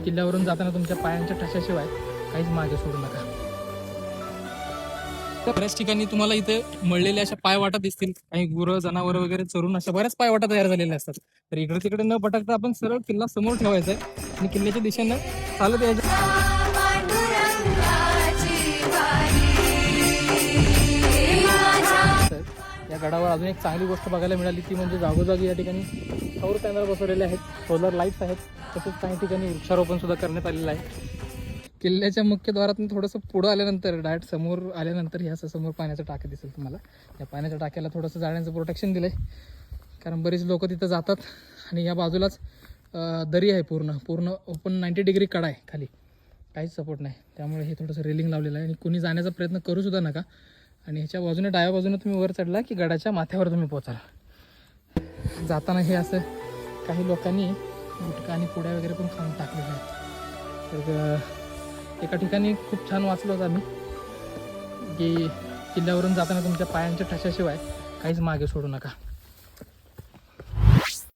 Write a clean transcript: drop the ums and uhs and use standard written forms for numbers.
किल्ल्यावरून जाताना तुमच्या पायांच्या ठशाशिवाय काहीच मागे सोडू नका. बऱ्याच ठिकाणी तुम्हाला इथे मळलेल्या अशा पायवाटा दिसतील. काही गुरं जनावरं वगैरे चरून अशा बऱ्याच पायवाटा तयार झालेल्या असतात. तर इकडे तिकडे न भटकता आपण सरळ किल्ला समोर ठेवायचा आहे आणि किल्ल्याच्या दिशेनं चालत यायचं. या गडावर अजून एक चांगली गोष्ट बघायला मिळाली ती म्हणजे जागोजागी या ठिकाणी सौर पॅनल बसवलेले आहेत, सोलर लाईट्स आहेत. तसेच काही ठिकाणी वृक्षारोपण सुद्धा करण्यात आलेलं आहे. किल्ल्याच्या मुख्य द्वारातून थोडंसं पुढं आल्यानंतर डायरेक्ट समोर आल्यानंतर हे असं समोर पाण्याचं टाकं दिसेल तुम्हाला. या पाण्याच्या टाक्याला थोडंसं जाण्याचं प्रोटेक्शन दिलं आहे कारण बरीच लोक तिथं जातात. आणि या बाजूलाच दरी आहे, पूर्ण ओपन 90 डिग्री कडा आहे, खाली काहीच सपोर्ट नाही. त्यामुळे हे थोडंसं रेलिंग लावलेलं आहे आणि कुणी जाण्याचा प्रयत्न करू सुद्धा नका. आणि ह्याच्या बाजूने डाव्या बाजूने तुम्ही वर चढला की गडाच्या माथ्यावर तुम्ही पोचाल. जाताना हे असं काही लोकांनी गुटखा आणि पुड्या वगैरे पण खाऊन टाकलेल्या आहेत. तर एका ठिकाणी खूप छान वाचलं होतं आम्ही की किल्ल्यावरून जाताना तुमच्या पायांच्या ठशाशिवाय काहीच मागे सोडू नका.